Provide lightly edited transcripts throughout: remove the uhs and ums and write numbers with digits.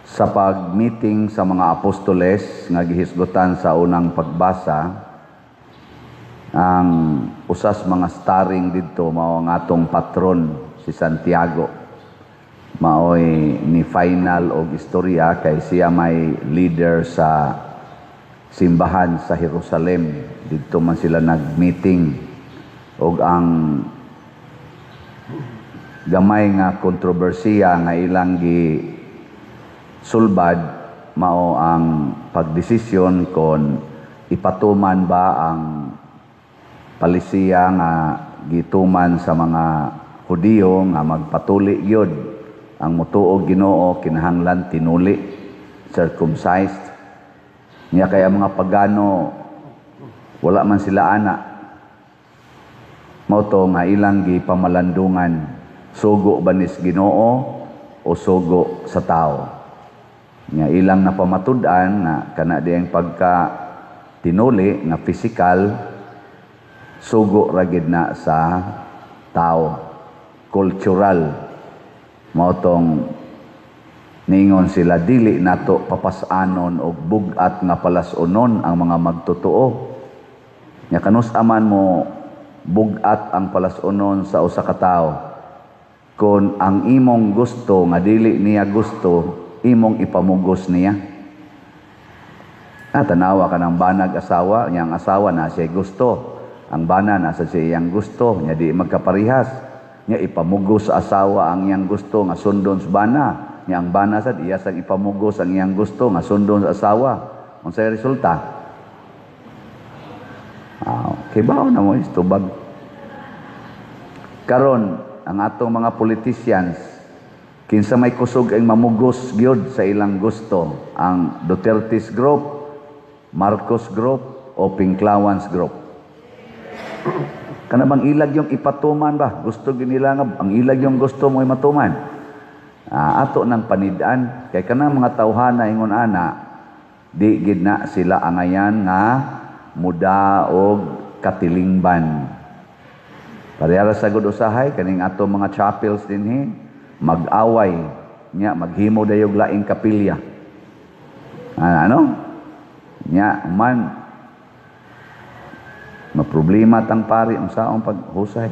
Sa pag-meeting sa mga apostoles nga gihisgutan sa unang pagbasa, ang usas mga starring didto mao ang atong patron si Santiago. Maoy ni final og istorya kay siya may leader sa simbahan sa Jerusalem. Didto man sila nag-meeting og ang gamay nga kontrobersiya nga ilang sulbad mao ang pagdesisyon kon ipatuman ba ang palisiya nga gituman sa mga Hudiyo nga magpatuli gyud ang mutuo Ginoo kinahanglan tinuli, circumcised. Nya kay ang mga pagano wala man sila ana. Mao to nga ilang gipamalandungan, sugo ba nis Ginoo o sugo sa tao. Nga ilang napamatud-an na kana diyang pagka tinuli nga physical sugo ra gid na sa tao, cultural. Mao tong ningon sila dili nato papasanon og bugat nga palasunon ang mga magtotoo. Nya kanus aman mo bugat ang palasunon sa usa ka tawo kun ang imong gusto nga dili niya gusto imong ipamugos niya. Tanawa ka ng banag asawa, niyang asawa na siya gusto. Ang bana nasa siya iyang gusto, niya di magkaparihas. Niya ipamugos sa asawa ang iyang gusto nga sundon sa bana. Niya ang bana sad iya sang ipamugos ang iyang gusto nga sundon sa asawa. Unsay resulta? Kibaw na mo istubag. Karon ang atong mga politicians kinsa may kusog ang mamugos gyud sa ilang gusto, ang Duterte's group, Marcos group, o Pinklawans group. Kana bang ilag yung ipatuman ba? Gusto nila nga ang ilag yung gusto mo matuman. Ato nang panidaan kay kana mga tawhana ingon ana di gid na sila angayan nga muda og katilingban. Parehara sa gud usahay kaning ato mga chapels dinhi mag-away nya maghimo dayog laing kapilya. Nya man maproblema tang pari unsaong paghusay.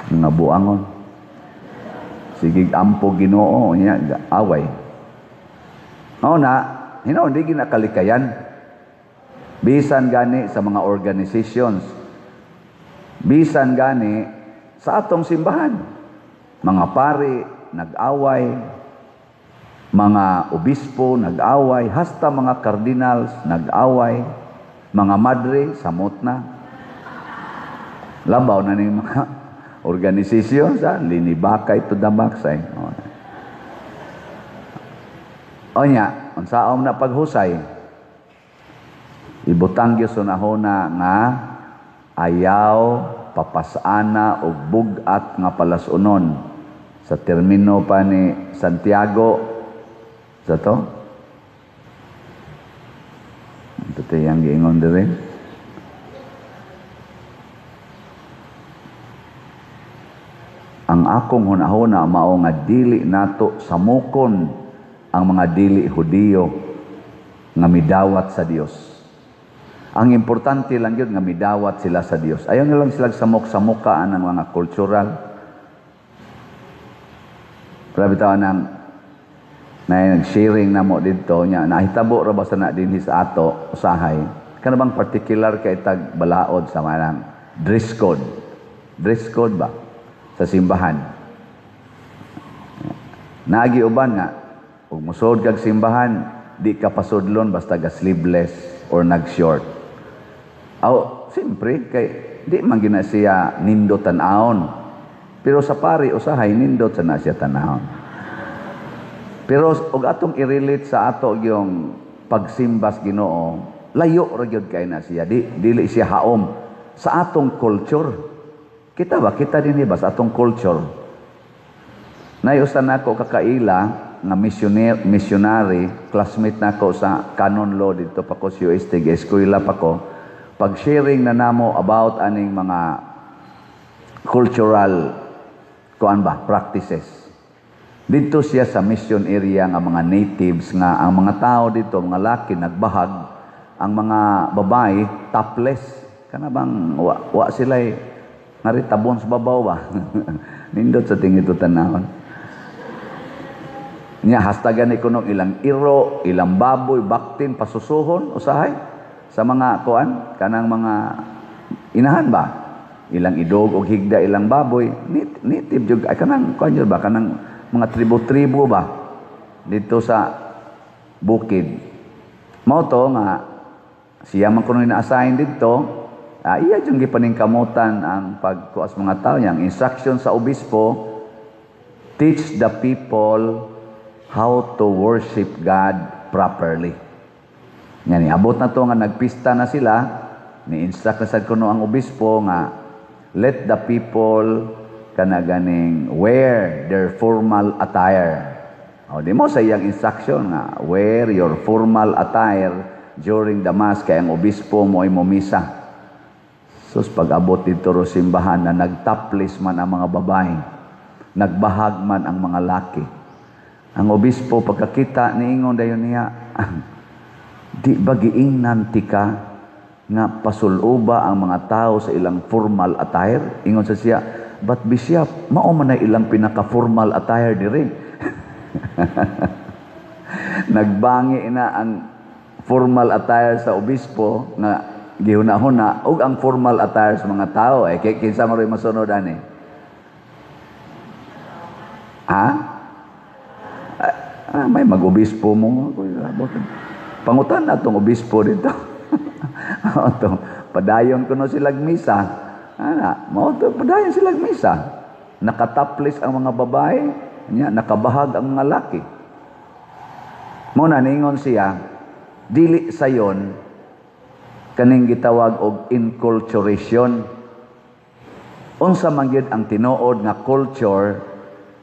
Nga buangon. Sige ampo Ginoo nya away. Mao na hinaw di ginakalikayan. Bisan gani sa mga organizations. Bisan gani sa atong simbahan. Mga pari nag-away, mga obispo nag-away, hasta mga cardinals nag-away, mga madre samot na. Labaw na ning mga organisasyon sa linibakay to the backside. Onya, unsaon na paghusay? Ibutang gyud sunahona nga ayaw papasana og bugat nga palasunon sa termino pa ni Santiago sa to. Ito yung giingon dire. Ang akong hunahuna mao nga dili nato samukon ang mga dili Hudiyo nga midawat sa Dios. Ang importante lang yun nga midawat sila sa Dios. Ayaw nilang sila samok-samukaan ng mga cultural. Pero bitaw nang nag-sharing na mo dito niya, nahitabo ra ba sa na din sa ato usahay. Kana bang particular kay tag balaod sa manang dress code. Dress code ba sa simbahan? Naagi uban nga ug musod kag simbahan, di ka pasudlon basta ga sleeveless or nag-short. Siyempre, kay di man gina siya nindot tan-aon. Pero sa pari, usahay, nindot sa na siya tan-aon. Pero, og atong i-relate sa ato yung pagsimbas Ginoo, layo ra gyud kay na siya. Dili siya haom. Sa atong culture, kita din ba sa atong culture? Nayusan nako kakaila, nga missionary, classmate nako sa canon law dito pa ko sa UST, eskwela pa ko. Pag-sharing na namo about aning mga cultural practices. Dito siya sa mission area nga mga natives nga ang mga tao dito, mga laki nagbahag, ang mga babae topless. Kana bang wa sila naritabon sa babaw ba? Nindot sa tingin ito tanahon. Nya hastagan ikono ilang iro, ilang baboy, baktin, pasusuhon, usahay sa mga kuan kanang mga inahan ba? Ilang idog o higda, ilang baboy, native jud kanang kuan jud ba kanang mga tribo-tribo ba dito sa bukid. Mao to nga siya man kuno na-assign dito, iya jud gipaningkamutan ang pagkuas mga tao yang instruction sa obispo, teach the people how to worship God properly. Yan abot na to nga nagpista na sila, ni-instruct na sad kuno ang obispo nga let the people kana ganing wear their formal attire. O di mo sa iyang instruction nga wear your formal attire during the mass kay ang obispo mo ay momisa. Sus pag-abot dito ro simbahan na nagtaplis man ang mga babae, nagbahag man ang mga laki. Ang obispo pagkakita niingon dayon niya, di ba giingnan tika nga pasuloba ang mga tao sa ilang formal attire? Ingon sa siya, but Bishop, mao man na ilang pinaka-formal attire diri. Nagbangi na ang formal attire sa obispo nga gihuna-huna ug ang formal attire sa mga tao kay kinsa maroy masunod ani? May mag-obispo mo. Pangutan na itong obispo dito. Padayon ko na silang misa. Padayon silang misa. Nakataplis ang mga babae, nakabahag ang mga laki. Muna, ningon siya, dili sayon, kaning gitawag og inculturation. Unsa man gyud ang tinuod nga culture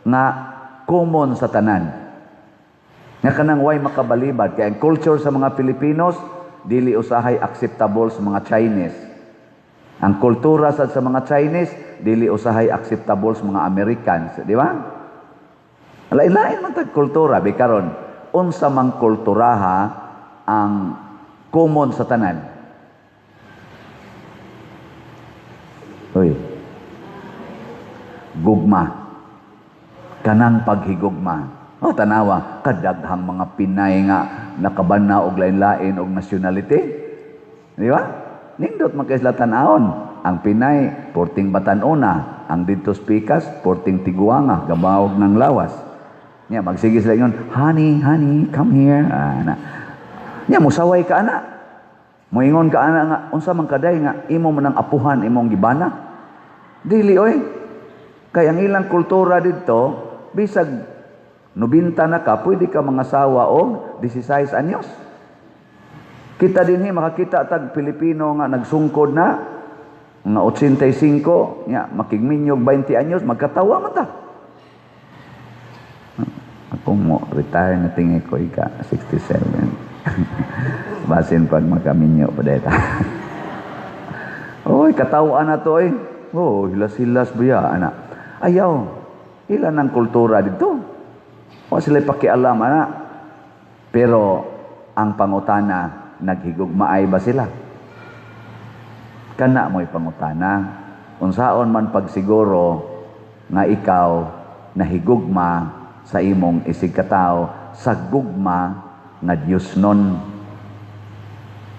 nga common sa tanan. Nga kanang way makabalibad kay ang culture sa mga Filipinos dili usahay acceptable sa mga Chinese. Ang kultura sa mga Chinese dili usahay acceptable sa mga Americans, di ba? Lain-lain man tag kultura bikaron unsa mang kulturaha ang common sa tanan. Gugma. Kanang paghigugma. Tanawa, kadaghang mga Pinay nga nakabana og lain-lain og nationality. Di ba? Nindot man kay sila tan-awon. Ang Pinay, porting Batanuna. Ang dito Pikas, porting Tiguanga, gabawog ng lawas. Nya magsige sila yun, honey, come here. Nya musaway ka ana. Moingon ka ana nga, unsa man kaday nga imo man ang apuhan imong gibana. Dili oy. Kay ang ilang kultura dito, bisag 90 na ka, pwede ka mangasawa o 16 anyos. Kita din makakita tag Pilipino nga nagsungkod na, nga 85, makigminyog 20 anyos, magkatawa man ta. Ako mo, retire na tingin ko, ika 67. Basin pag makaminyo pa dito. Oy, katawaan na to eh. Hilas-hilas biya, anak. Ayaw, ilan ang kultura dito? O sila pakialam, anak. Pero, ang pangutana, naghigugmaay ba sila? Kana mo'y pangutana. Unsaon man pagsiguro, nga ikaw, nahigugma sa imong isigkataw, sa gugma, nga Diyos nun.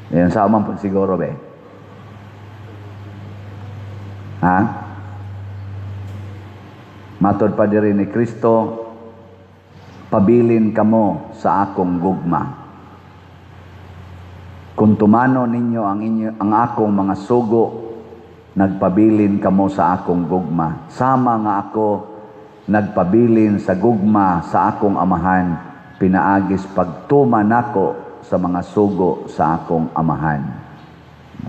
Yan, saan man pagsiguro, be? Matod pa diri ni Kristo, pabilin kamo sa akong gugma. Kung tumano ninyo ang akong mga sugo, nagpabilin kamo sa akong gugma. Sama nga ako nagpabilin sa gugma sa akong amahan, pinaagis pagtuman ako sa mga sugo sa akong amahan.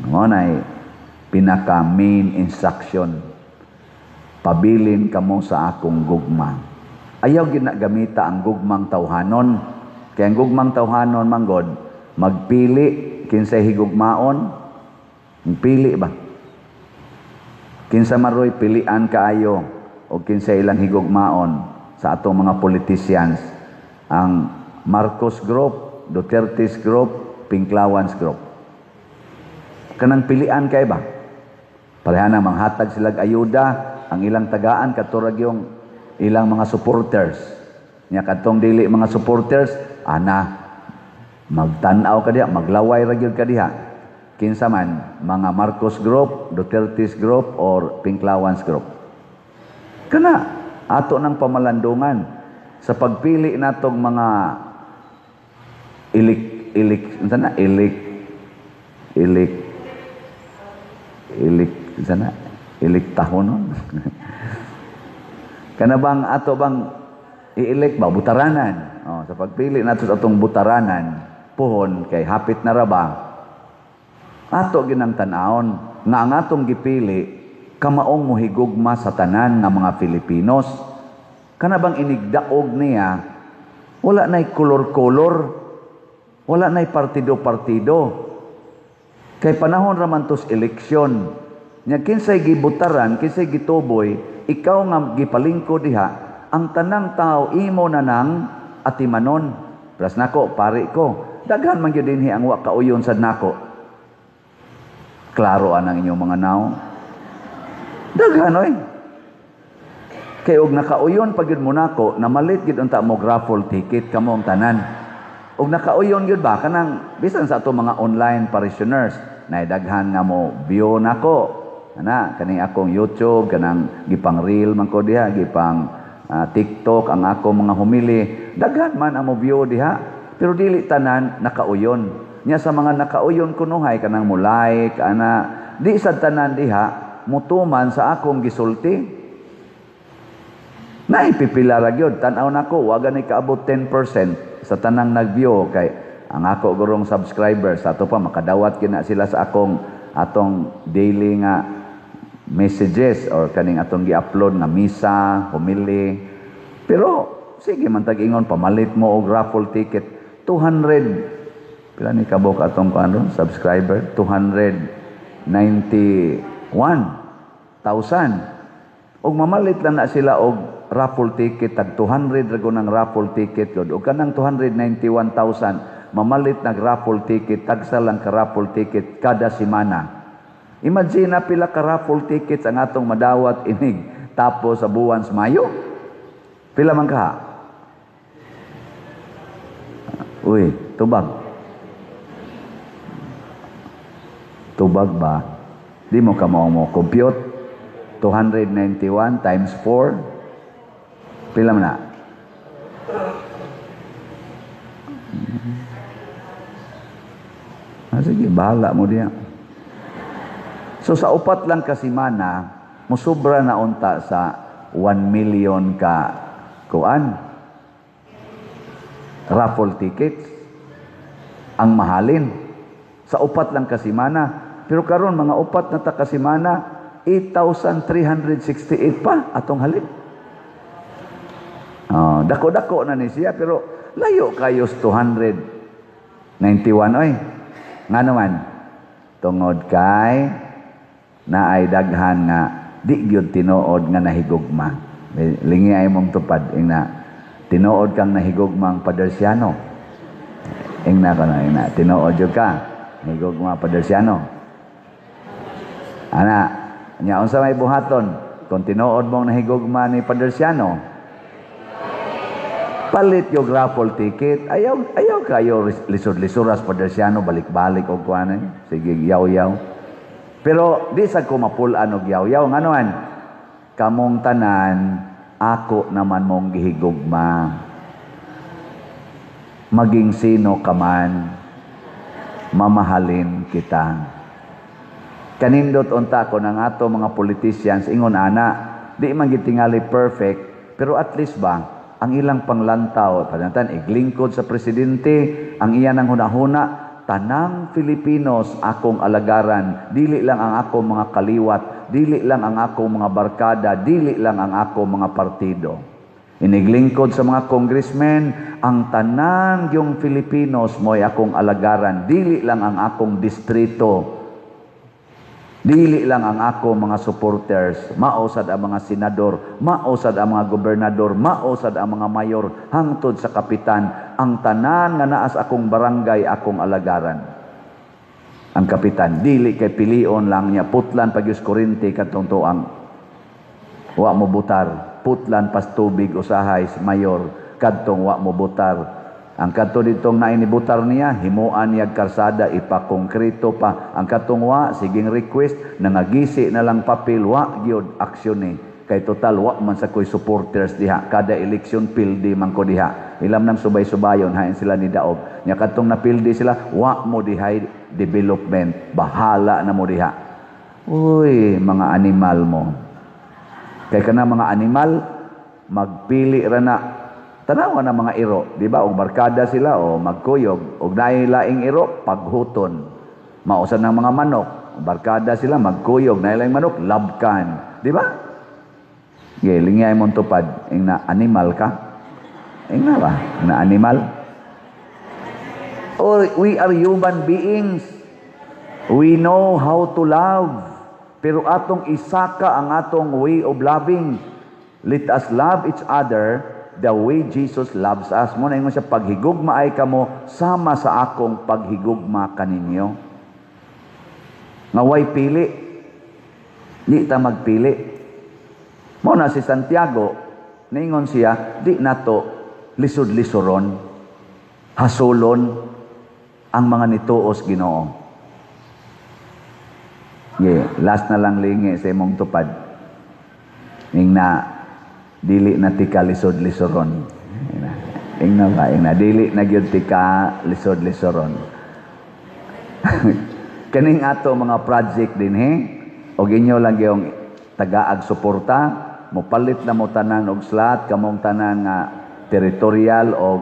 Ngunay, pinaka main instruction, pabilin kamo sa akong gugma. Ayaw ginagamita ang gugmang tawhanon. Kaya ang gugmang tawhanon, manggod, magpili, kinsay higugmaon, pili ba? Kinsa maroy pilian kaayo, o kinsay ilang higugmaon, sa atong mga politicians, ang Marcos Group, Duterte's Group, Pinklawans Group. Kanang pilian kay ba? Pareha na manghatag silang ayuda, ang ilang tagaan katurag yung ilang mga supporters. Nya kadtong dili mga supporters, magtanaw ka diha, maglaway ra gyud ka diha. Kinsa man, mga Marcos Group, Duterte's Group, or Pinklawans Group. Kana, ato ng pamalandungan sa pagpili natong mga iliktahonon. Kana bang ato bang i-elect ba butaranan? Sa pagpili nato sa atong butaranan, puhon kay hapit na ra ba? Ato ginang tan-aon nga ang atong gipili kamaong mohigugma sa tanan nga mga Filipinos. Kana bang inigdaog niya, wala na'y kolor-kolor, wala na'y partido-partido. Kay panahon raman tos eleksyon, nya kinsay gibutaran, kinsay gituboy, ikaw nga gipalingko diha, ang tanang tao imo na nang atimanon. Pras nako, pari ko, daghan man gyud dinhi ang wa kauyon sad nako. Klaro ang inyong mga naw. Daghan oy. Kay og nakauyon pag yun mo nako, namalit gid unta mo raffle ticket kamo ang tanan. Og nakauyon gyud ba kanang bisan sa ato mga online parishioners, naidaghan nga mo view nako. Kaning akong YouTube, kanang gipang reel man ko diha, gipang TikTok ang ako mga humili. Daghan man ang mo view diha, pero dili tanan nakauyon. Nya sa mga nakauyon kunuhay kanang mo like di sa tanan diha mutuman sa akong gisulti. Naipipila ra gyud tan-aw nako wa gani kaabot 10% sa tanang nag-view kay ang ako gurong subscribers ato pa makadawat kina sila sa atong daily nga messages or kaning atong gi-upload na misa, homily. Pero sige man tag-ingon pamalit mo og raffle ticket 200 pila ni kabok atong subscriber 291,000. Og mamalit lang na sila og raffle ticket tag 200 ra ng raffle ticket gud og kanang 291,000 mamalit nag raffle ticket tagsa lang ka raffle ticket kada semana. Imagine na pila ka raffle tickets ang atong madawat inig tapos sa buwan sa Mayo. Pila man ka? Uy, tubag. Tubag ba? Di mo ka mo compute. 291 times 4. Pila man na? Sige, bahala mo diya. So sa upat lang kasimana, musubra na unta sa 1 million ka raffle tickets ang mahalin. Sa upat lang kasimana. Pero karon mga upat na takasimana, 8,368 pa atong halip. Dako-dako na ni siya, pero layo kayo 291 oy. Nga naman, tungod kay na ay daghan nga di gyud tinuod nga nahigugma. Lingi ay mong tupad ingna tinuod kang nahigugmang padersyano. Ingna tinuod jud ka nahigugma padersyano. Nya unsa may buhaton kung tinuod mong nahigugma ni padersyano? Palit yung raffle ticket. Ayaw kayo lisod-lisuras padersyano balik-balik og kuan. Sige, yaw-yaw. Pero di sad ko mapulan og yaw-yaw nganuan. Kamong tanan ako naman mong gihigugma. Maging sino ka man, mamahalin kita. Kanindot unta ko ng ato mga politicians ingon di man gitingali perfect, pero at least ba ang ilang panglantaw panantan iglingkod sa presidente, ang iyan ang hunahuna, tanang Filipinos akong alagaran, dili lang ang akong mga kaliwat, dili lang ang akong mga barkada, dili lang ang akong mga partido. Iniglingkod sa mga congressmen, ang tanang yung Filipinos mo'y akong alagaran, dili lang ang akong distrito. Dili lang ang ako mga supporters, mausad ang mga senador, mausad ang mga gobernador, mausad ang mga mayor, hangtod sa kapitan, ang tanan nga naas akong barangay akong alagaran. Ang kapitan, dili kay pilion lang niya, putlan pagyus kurinti katong tuang. Wa mo butar, putlan pas tubig usahay mayor, kadtong wa mo butar. Ang kadto ditong nainibutar niya, himuan niya karsada, ipakongkrito pa. Ang katong wa, siging request, nangagisi na lang papel, wa gyud aksyon ni. Kay total, wa man sa ko'y supporters diha. Kada eleksyon, pildi man ko diha. Ilam nang subay-subayon, hain sila ni Daog. Nya katong napildi sila, wa mo diha development. Bahala na mo diha. Uy, mga animal mo. Kay kana mga animal, magpili ra na. Tanawa na mga iro, di ba? Og barkada sila o magkuyog, og nailaing iro paghuton. Mausan ng mga manok, barkada sila magkuyog, nailaing manok labkan, di ba? Lingay mo tupad, ing na animal ka? Ing na ba? Na animal? Or we are human beings. We know how to love. Pero atong isaka ang atong way of loving. Let us love each other the way Jesus loves us. Muna ingon siya, paghigugma ay kamo, sama sa akong paghigugma kaninyo. Nga way pili. Di ta magpili. Muna si Santiago, ningon siya, di nato lisod-lisoron, hasulon, ang mga nituos Ginoo. Last na lang lingi sa imong tupad. Ning na, dili na tika lisod-lisoron. Ingna ba? Ingna. Dili na gyud tika lisod-lisoron. Kaning ato mga project din og inyo lang yung tagaag suporta, mopalit na mo tanan og slot, kamong tanan nga territorial o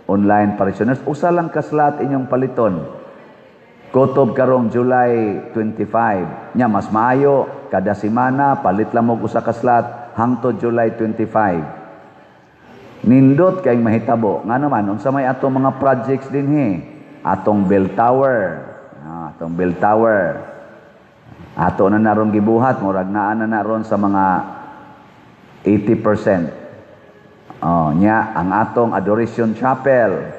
online parishioners. Usa lang ka slot inyong paliton. Kutob karong July 25. Nya mas maayo kada semana palit lang mo usa ka slot hangtod July 25. Nindot kay mahitabo. Nga naman, unsa may atong mga projects din atong bell tower. Atong bell tower. Ato na naron gibuhat, murag naa na naron sa mga 80%. Nya, ang atong adoration chapel,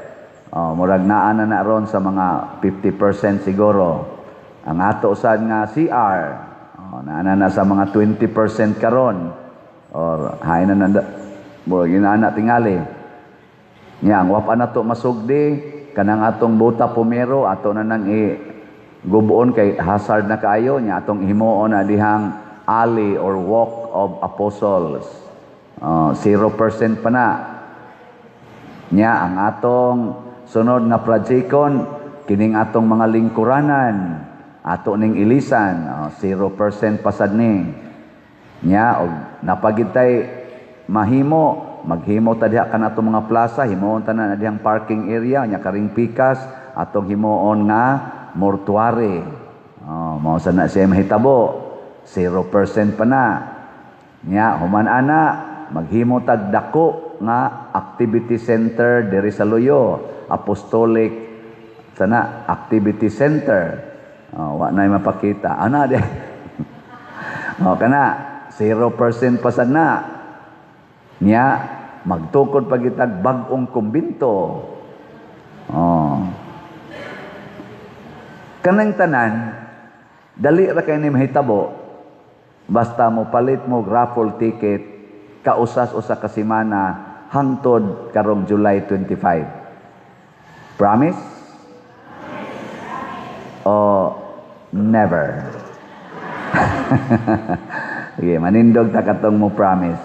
murag naa na naron sa mga 50% siguro. Ang ato usad nga CR, naa na sa mga 20% karon. Or hain na ginana tingali. Nya ang wapa na to masugdi kanang atong buta pumero ato na nang gubuon kay hazard na kaayo nya atong himuon na dihang alley or walk of apostles. 0% pa na. Nya ang atong sunod nga projecton kining atong mga lingkuranan ato ning ilisan 0% pasad ni. Nya og napagitay maghimo ta diha kanato mga plaza, himuon ta na dihang parking area nya karing pikas atong himuon nga mortuary. Mao sa na siya mahitabo 0% pa na. Nya human ana maghimo tag dako nga activity center diri sa Loyo, Apostolic sana activity center. Wa na mapakita ana di. Kana 0% pa sana. Nya, magtukod pagitag bag-ong kumbinto. Kanang tanan, dali ra kay ni mahitabo, basta mo palit mo raffle ticket, kausas-usa ka semana, hangtod karong July 25. Promise? Never. Sige, manindog ta katong mo promise.